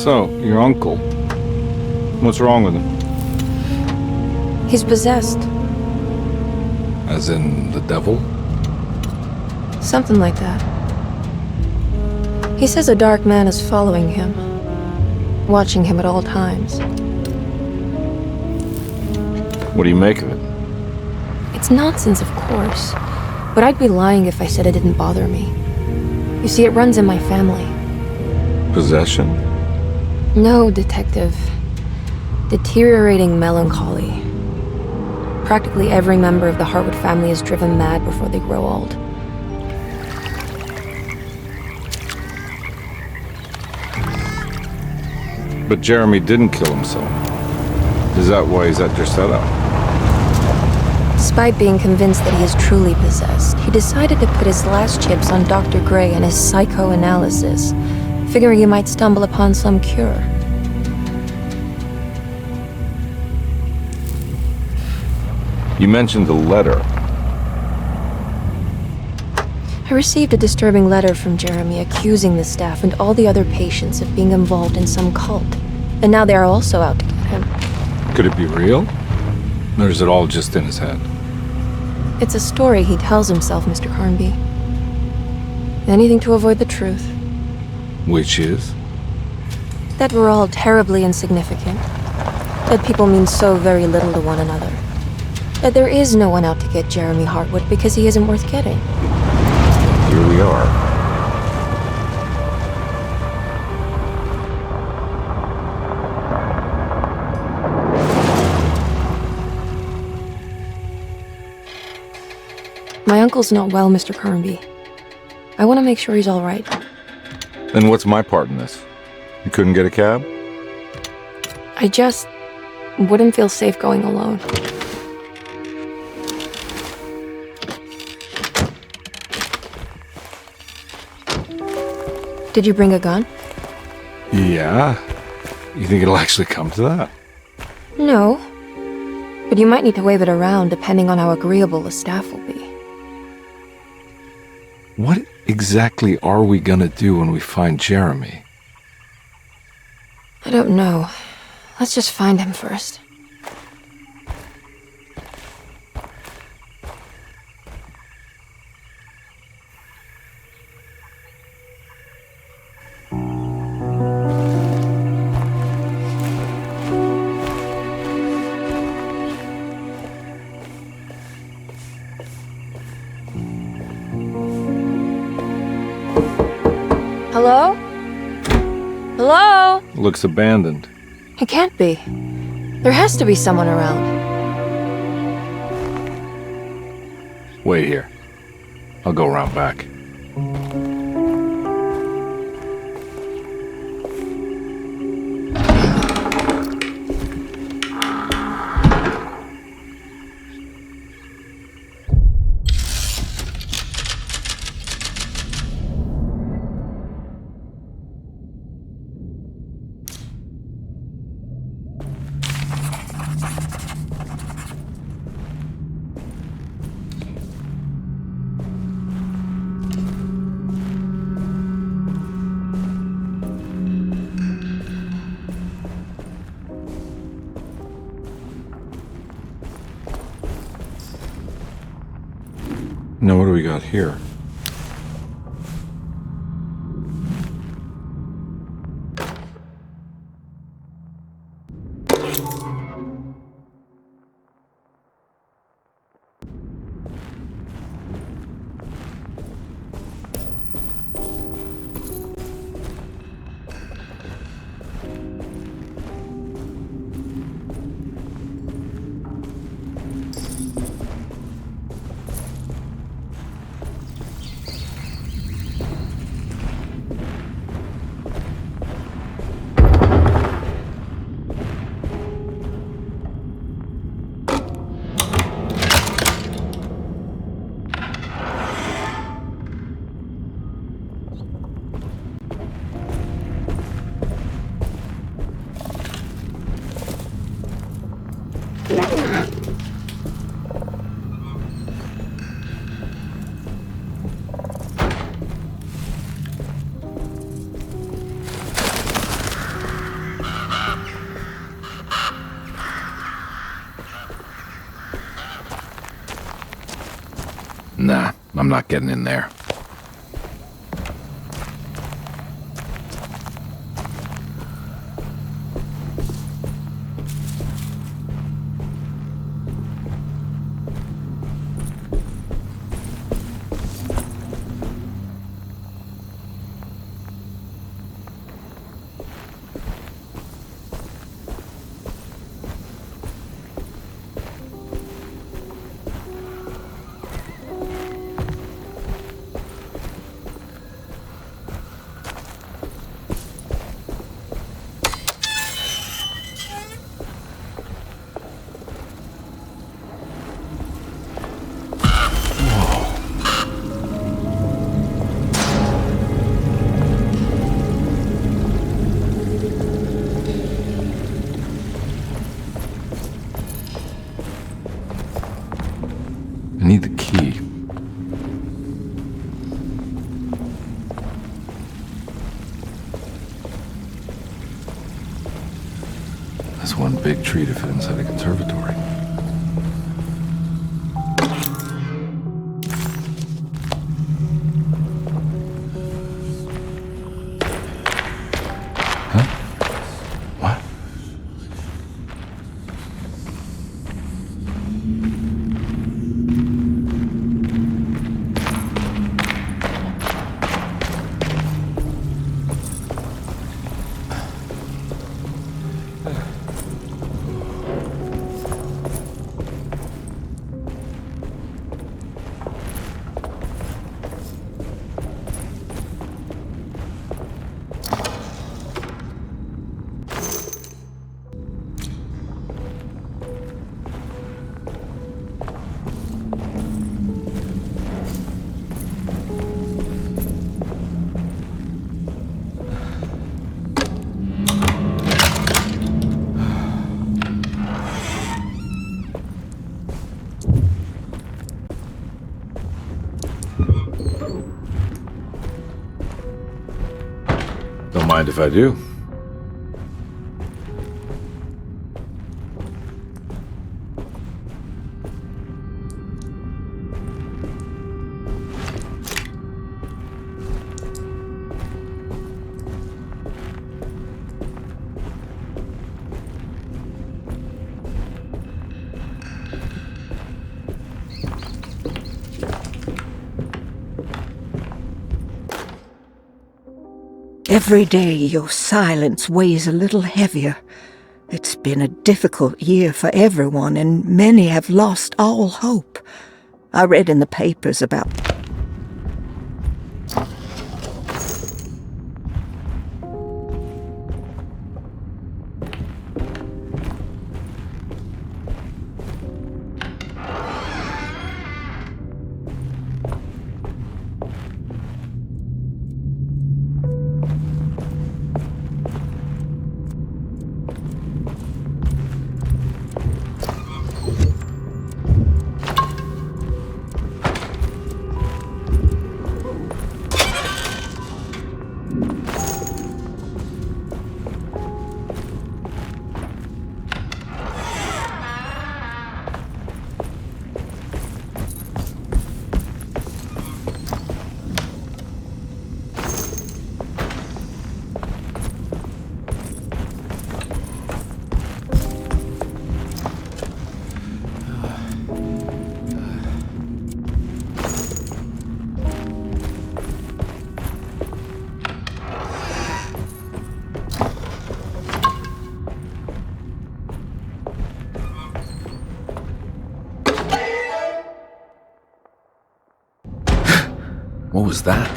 So, your uncle. What's wrong with him? He's possessed. As in the devil? Something like that. He says a dark man is following him, watching him at all times. What do you make of it? It's nonsense, of course, but I'd be lying if I said it didn't bother me. You see, it runs in my family. Possession? No, Detective. Deteriorating melancholy. Practically every member of the Hartwood family is driven mad before they grow old. But Jeremy didn't kill himself. Is that why he's at Derceto? Despite being convinced that he is truly possessed, he decided to put his last chips on Dr. Gray and his psychoanalysis, figuring he might stumble upon some cure. You mentioned the letter. I received a disturbing letter from Jeremy accusing the staff and all the other patients of being involved in some cult. And now they are also out to get him. Could it be real? Or is it all just in his head? It's a story he tells himself, Mr. Carnby. Anything to avoid the truth. Which is? That we're all terribly insignificant. That people mean so very little to one another. That there is no one out to get Jeremy Hartwood because he isn't worth getting. Here we are. My uncle's not well, Mr. Carnby. I want to make sure he's all right. Then what's my part in this? You couldn't get a cab? I just wouldn't feel safe going alone. Did you bring a gun? Yeah. You think it'll actually come to that? No. But you might need to wave it around depending on how agreeable the staff will be. What exactly are we gonna do when we find Jeremy? I don't know. Let's just find him first. Hello? Hello? Looks abandoned. It can't be. There has to be someone around. Wait here. I'll go around back. Now what do we got here? Nah, I'm not getting in there. I need the key. That's one big tree to fit inside a conservatory. Huh? What? Don't mind if I do. Every day your silence weighs a little heavier. It's been a difficult year for everyone, and many have lost all hope. I read in the papers about... What was that?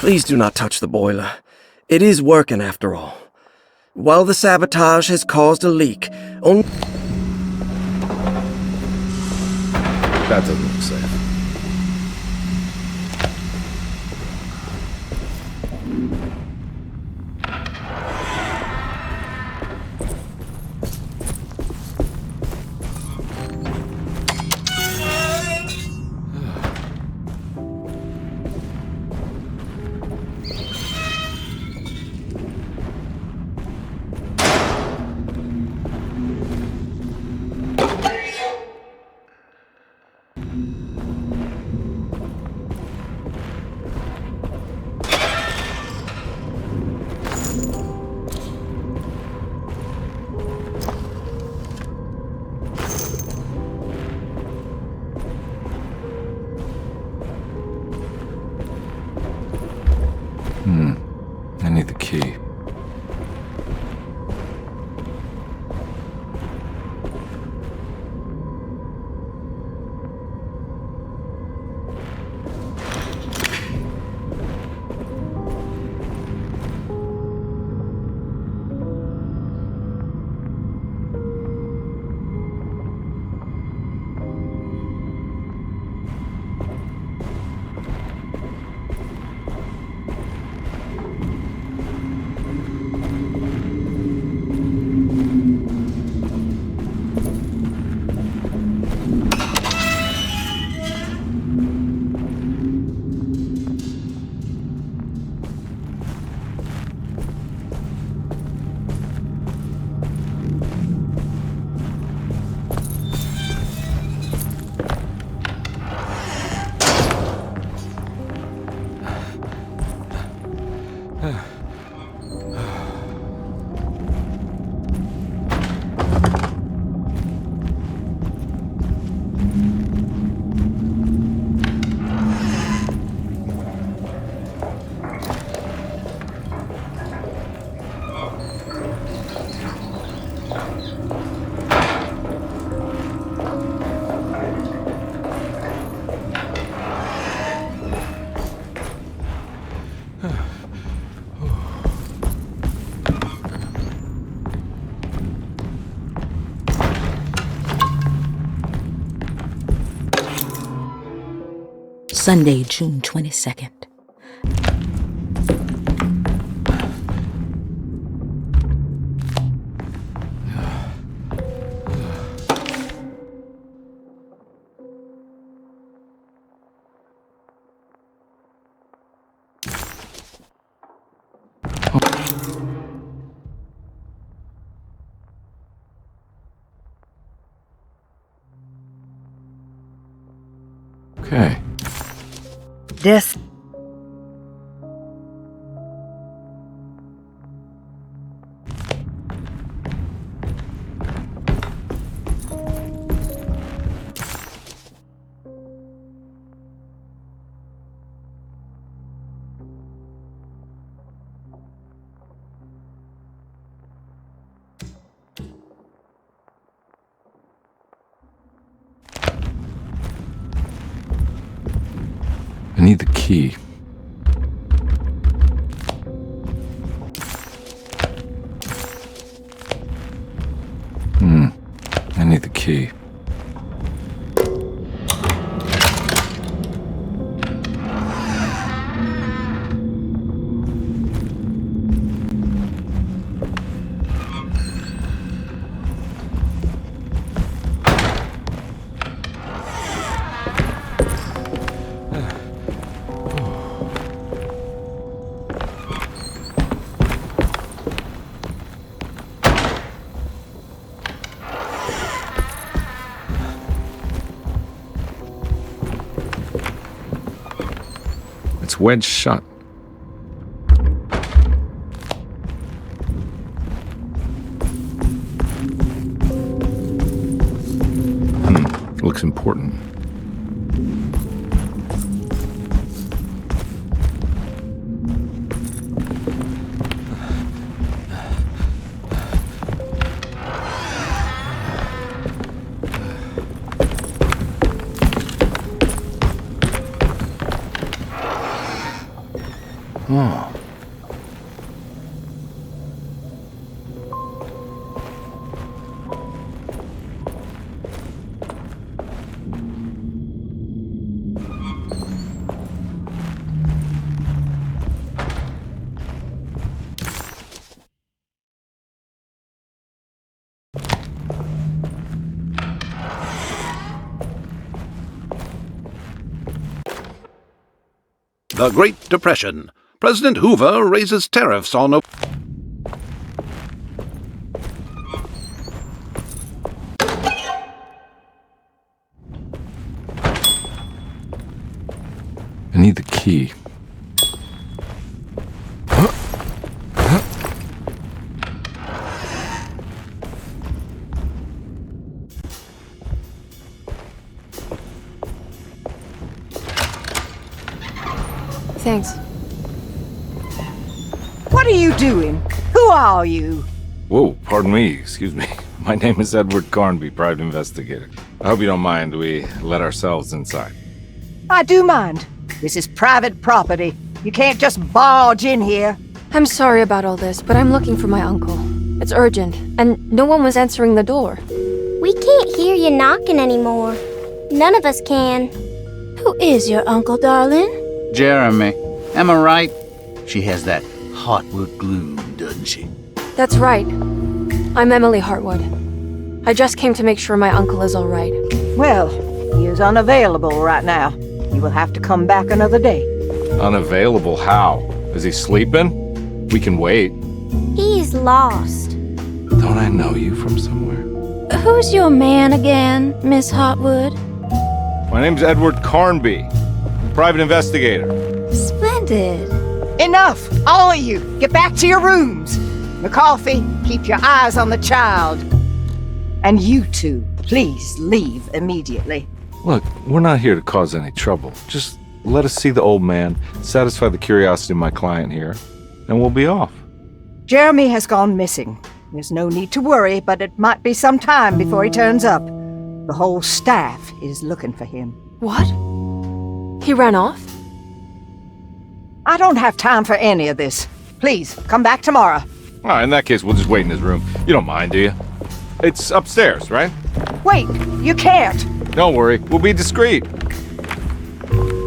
Please do not touch the boiler. It is working after all. While the sabotage has caused a leak, only... That doesn't look safe. I need the key. Sunday, June 22nd. Okay. Death. I need the key. I need the key. It's wedged shut. Looks important. The Great Depression. President Hoover raises tariffs on... I need the key. Thanks. What are you doing? Who are you? Whoa, pardon me, excuse me. My name is Edward Carnby, private investigator. I hope you don't mind we let ourselves inside. I do mind. This is private property. You can't just barge in here. I'm sorry about all this, but I'm looking for my uncle. It's urgent, and no one was answering the door. We can't hear you knocking anymore. None of us can. Who is your uncle, darling? Jeremy. Am I right? She has that Hartwood gloom, doesn't she? That's right. I'm Emily Hartwood. I just came to make sure my uncle is all right. Well, he is unavailable right now. You will have to come back another day. Unavailable how? Is he sleeping? We can wait. He's lost. Don't I know you from somewhere? Who's your man again, Miss Hartwood? My name's Edward Carnby, private investigator. Splendid. Enough! All of you! Get back to your rooms! McCarthy, keep your eyes on the child. And you two, please leave immediately. Look, we're not here to cause any trouble. Just let us see the old man, satisfy the curiosity of my client here, and we'll be off. Jeremy has gone missing. There's no need to worry, but it might be some time before he turns up. The whole staff is looking for him. What? He ran off? I don't have time for any of this. Please, come back tomorrow. All right, in that case, we'll just wait in his room. You don't mind, do you? It's upstairs, right? Wait, you can't. Don't worry, we'll be discreet.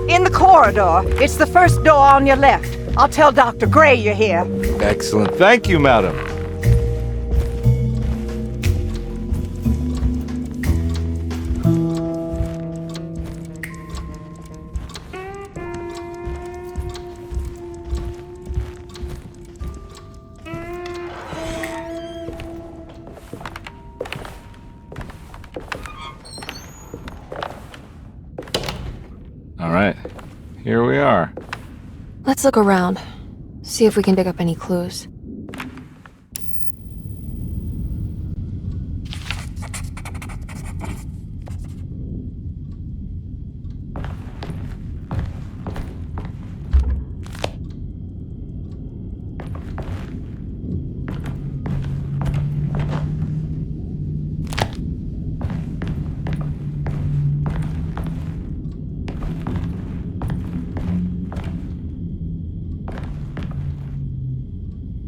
In the corridor. It's the first door on your left. I'll tell Dr. Gray you're here. Excellent. Thank you, madam. All right, here we are. Let's look around. See if we can dig up any clues.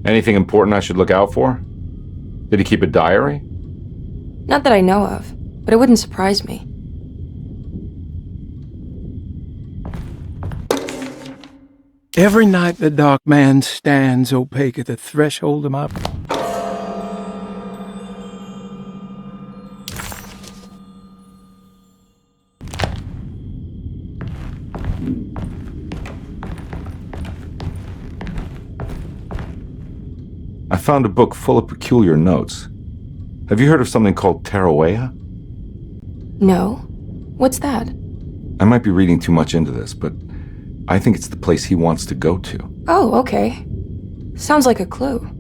Anything important I should look out for? Did he keep a diary? Not that I know of, but it wouldn't surprise me. Every night the dark man stands opaque at the threshold of my... I found a book full of peculiar notes. Have you heard of something called Tarawea? No? What's that? I might be reading too much into this, but I think it's the place he wants to go to. Oh, okay. Sounds like a clue.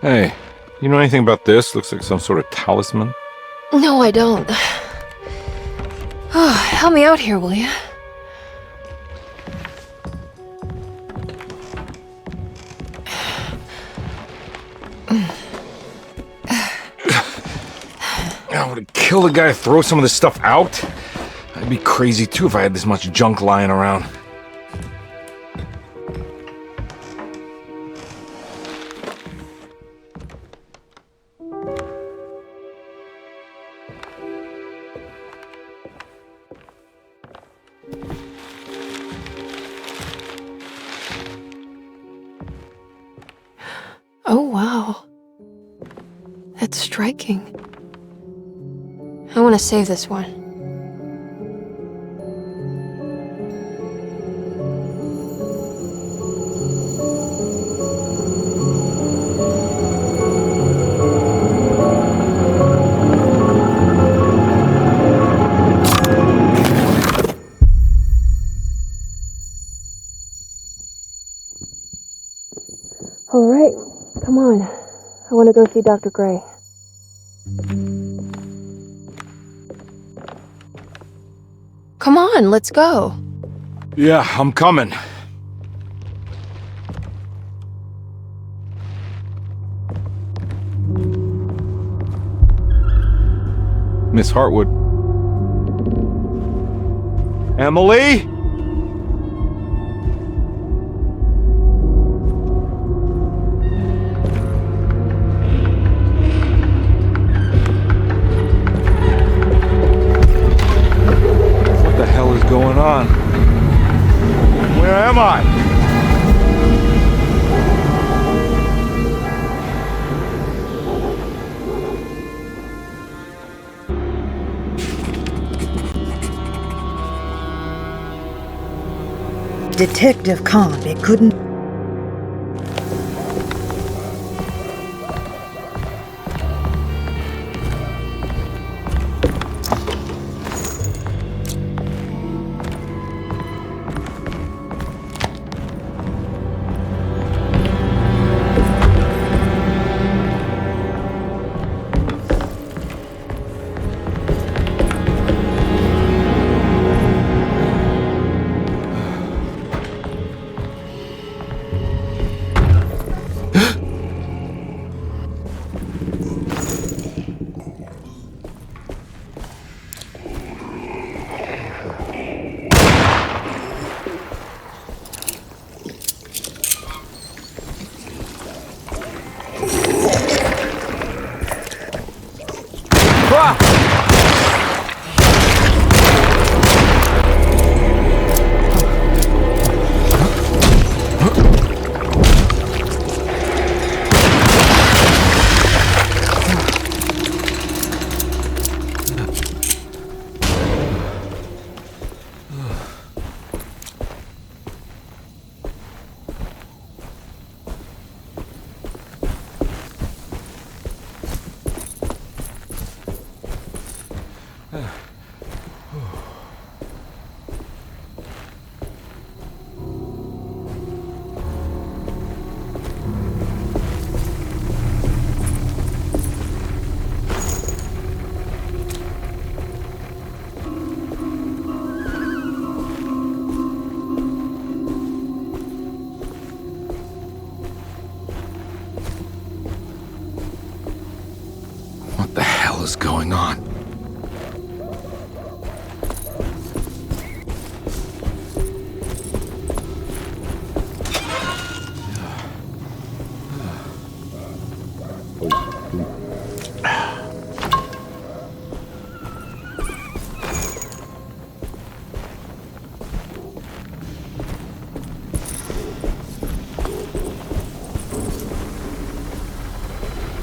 Hey, you know anything about this? Looks like some sort of talisman. No, I don't. Oh, help me out here, will you? I would kill the guy, throw some of this stuff out. I'd be crazy too if I had this much junk lying around. Oh, wow. That's striking. I want to save this one. All right, come on. I want to go see Dr. Gray. Come on, let's go. Yeah, I'm coming. Miss Hartwood. Emily? Going on? Where am I? Detective Carnby couldn't... What the hell is going on?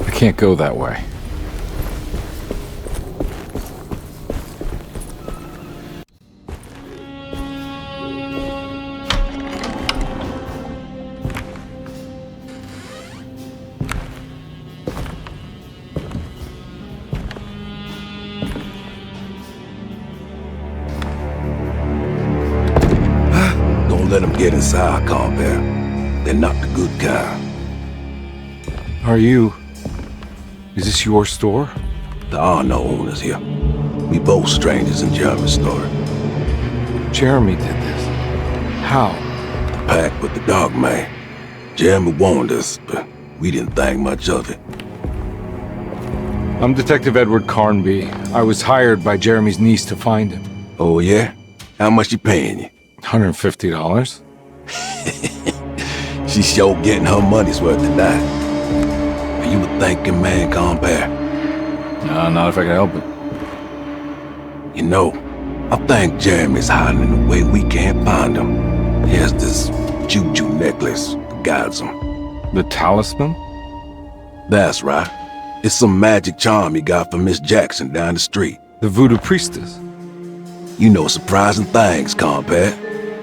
I can't go that way. Let them get inside, Carver. They're not the good kind. Are you... Is this your store? There are no owners here. We both strangers in Jeremy's store. Jeremy did this. How? Pact with the dog man. Jeremy warned us, but we didn't think much of it. I'm Detective Edward Carnby. I was hired by Jeremy's niece to find him. Oh, yeah? How much she paying you? $150. She's sure getting her money's worth tonight. Are you a thinking man, compare? No, not if I can help it. You know, I think Jeremy's hiding in a way we can't find him. He has this juju necklace that guides him. The talisman? That's right. It's some magic charm he got from Miss Jackson down the street. The voodoo priestess? You know surprising things, compare.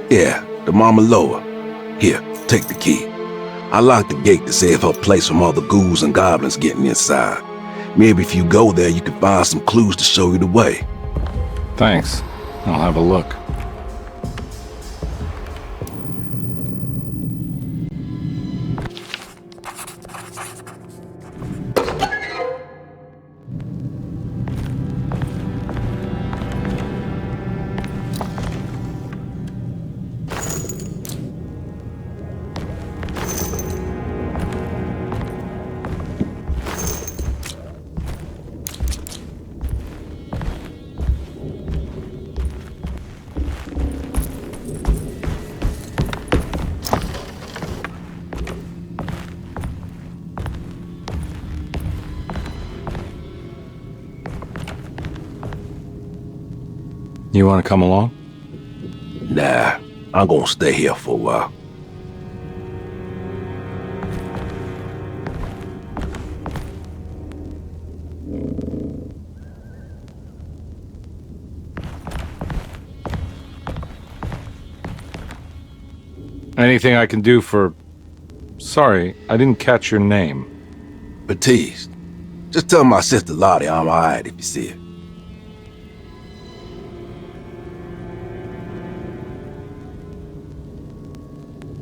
Yeah, the Mama Loa. Here, take the key. I locked the gate to save her place from all the ghouls and goblins getting inside. Maybe if you go there, you can find some clues to show you the way. Thanks. I'll have a look. You want to come along? Nah, I'm gonna stay here for a while. Anything I can do for... Sorry, I didn't catch your name. Baptiste, just tell my sister Lottie I'm alright if you see her.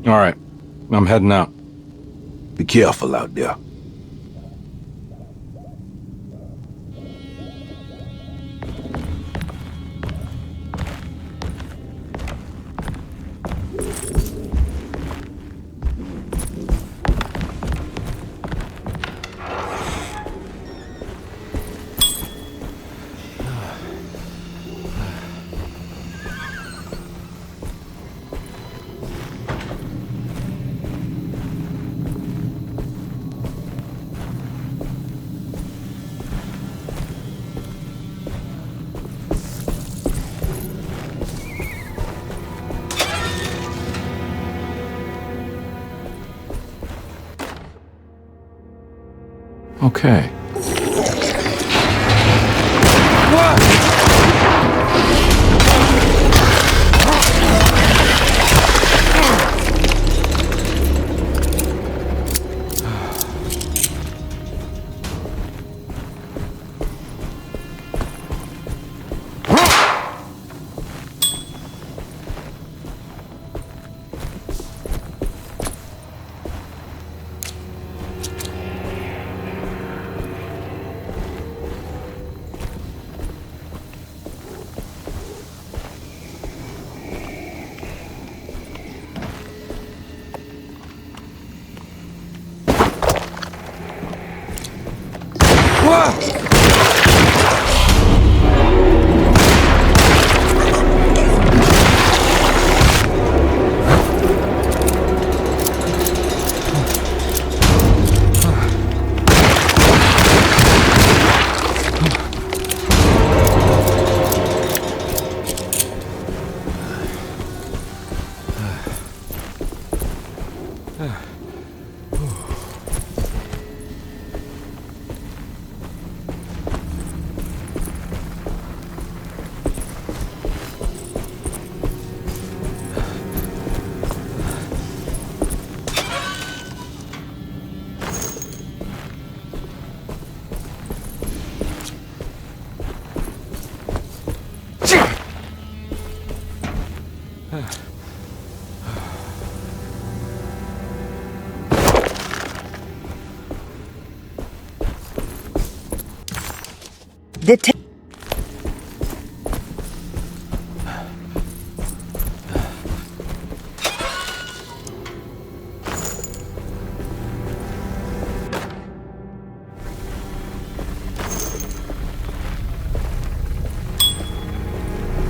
All right, I'm heading out. Be careful out there. Okay.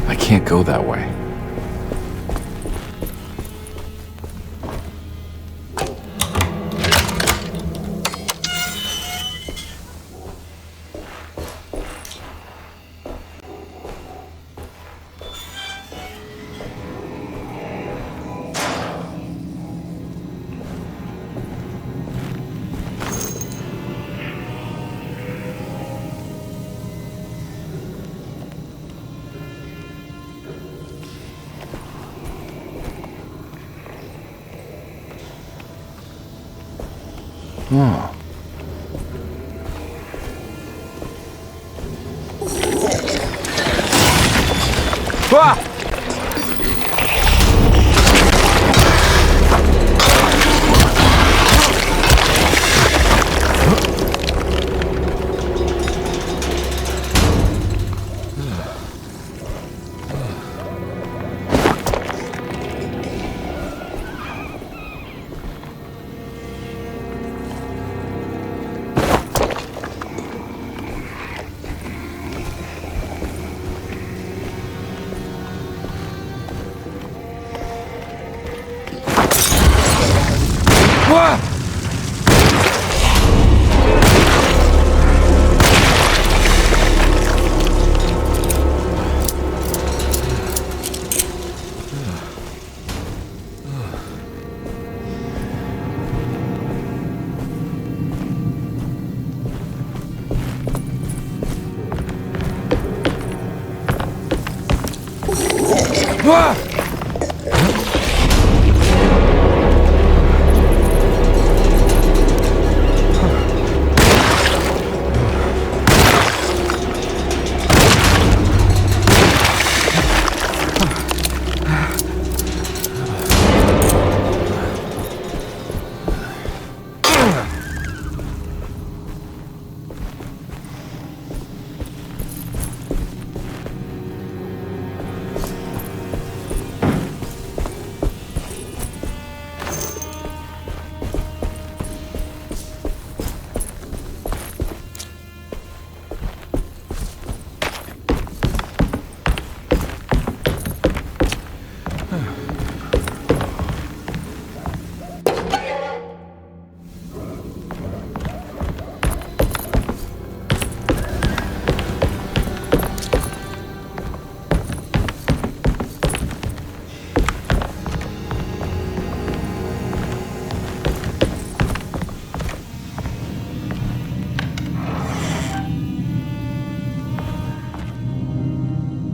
I can't go that way. Oh. Ah!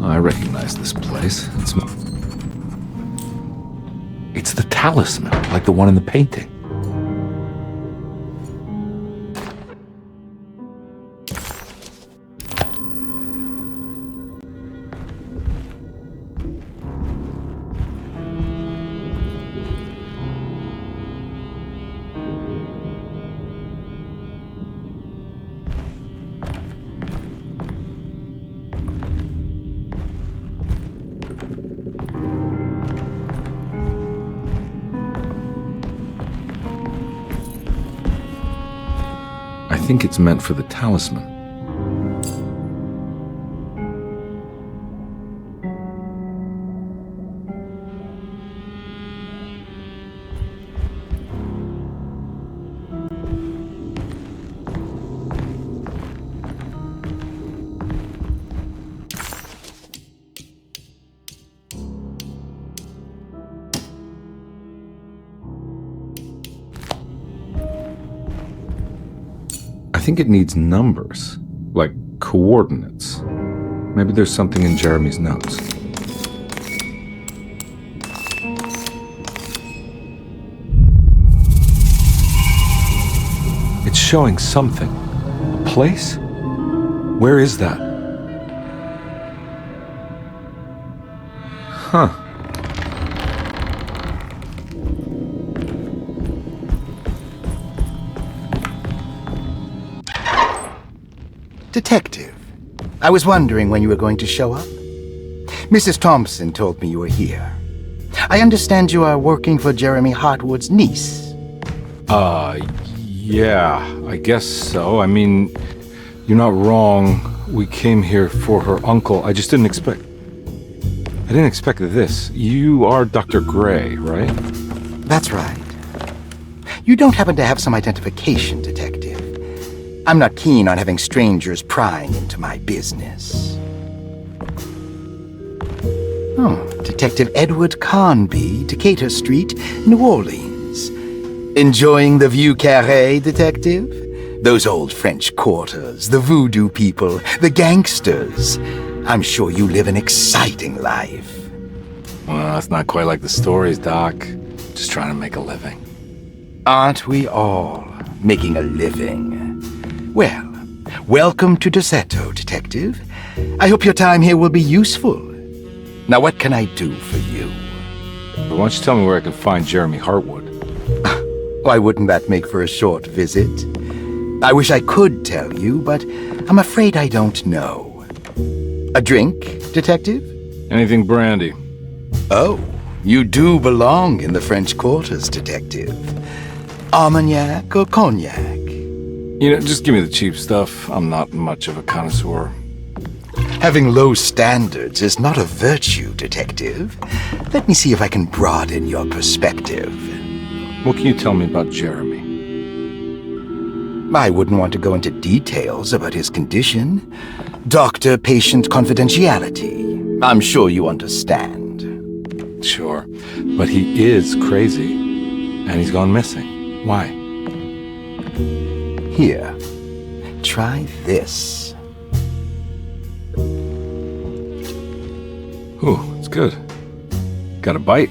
I recognize this place. It's the talisman, like the one in the painting. I think it's meant for the talisman. I think it needs numbers, like coordinates. Maybe there's something in Jeremy's notes. It's showing something. A place? Where is that? Huh. Detective, I was wondering when you were going to show up. Mrs. Thompson told me you were here. I understand you are working for Jeremy Hartwood's niece. Yeah, I guess so. I mean, you're not wrong. We came here for her uncle. I just didn't expect... didn't expect this. You are Dr. Gray, right? That's right. You don't happen to have some identification, Detective. I'm not keen on having strangers prying into my business. Oh, Detective Edward Carnby, Decatur Street, New Orleans. Enjoying the Vieux Carré, Detective? Those old French quarters, the voodoo people, the gangsters. I'm sure you live an exciting life. Well, it's not quite like the stories, Doc. Just trying to make a living. Aren't we all making a living? Well, welcome to Derceto, Detective. I hope your time here will be useful. Now, what can I do for you? Why don't you tell me where I can find Jeremy Hartwood? Why wouldn't that make for a short visit? I wish I could tell you, but I'm afraid I don't know. A drink, Detective? Anything brandy. Oh, you do belong in the French quarters, Detective. Armagnac or cognac? You know, just give me the cheap stuff. I'm not much of a connoisseur. Having low standards is not a virtue, Detective. Let me see if I can broaden your perspective. What can you tell me about Jeremy? I wouldn't want to go into details about his condition. Doctor-patient confidentiality. I'm sure you understand. Sure, but he is crazy, and he's gone missing. Why? Here, try this. Ooh, it's good. Got a bite?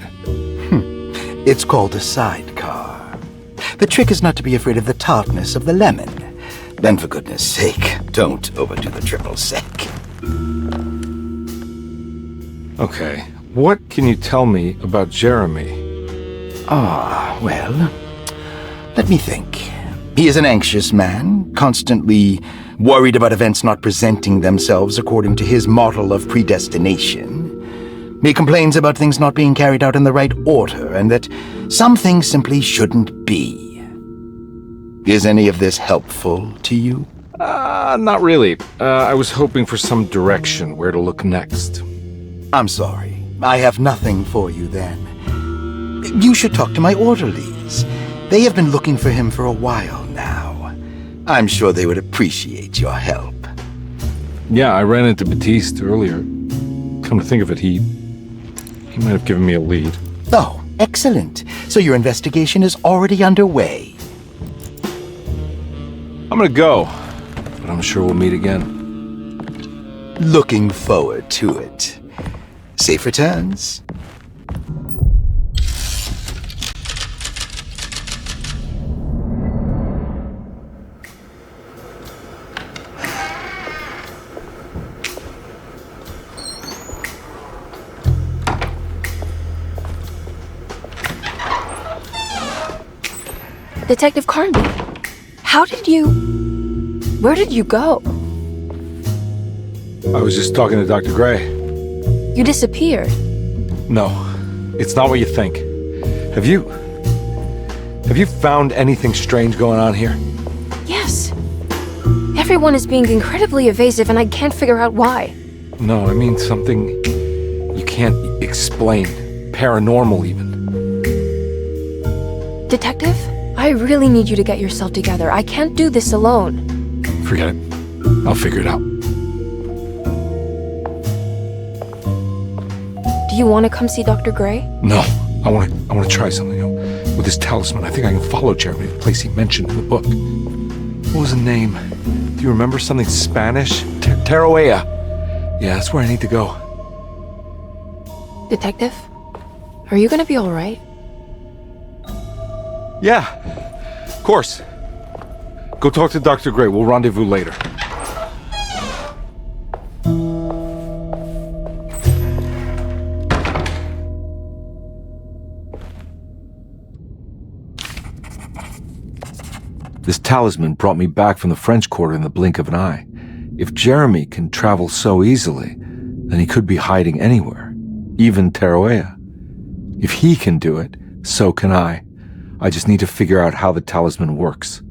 It's called a sidecar. The trick is not to be afraid of the tartness of the lemon. Then, for goodness sake, don't overdo the triple sec. Okay, what can you tell me about Jeremy? Well, let me think. He is an anxious man, constantly worried about events not presenting themselves according to his model of predestination. He complains about things not being carried out in the right order, and that some things simply shouldn't be. Is any of this helpful to you? Not really. I was hoping for some direction where to look next. I'm sorry. I have nothing for you then. You should talk to my orderlies. They have been looking for him for a while now. I'm sure they would appreciate your help. Yeah, I ran into Batiste earlier. Come to think of it, he might have given me a lead. Oh, excellent. So your investigation is already underway. I'm gonna go, but I'm sure we'll meet again. Looking forward to it. Safe returns. Detective Carnby, where did you go? I was just talking to Dr. Gray. You disappeared. No, it's not what you think. Have you found anything strange going on here? Yes. Everyone is being incredibly evasive and I can't figure out why. No, I mean something you can't explain. Paranormal, even. Detective, I really need you to get yourself together. I can't do this alone. Forget it. I'll figure it out. Do you want to come see Dr. Gray? No, I want to try something. You know, with this talisman, I think I can follow Jeremy to the place he mentioned in the book. What was the name? Do you remember something Spanish? Tarawea. Yeah, that's where I need to go. Detective, are you gonna be all right? Yeah, of course. Go talk to Dr. Gray. We'll rendezvous later. This talisman brought me back from the French Quarter in the blink of an eye. If Jeremy can travel so easily, then he could be hiding anywhere, even Tarawea. If he can do it, so can I. I just need to figure out how the talisman works.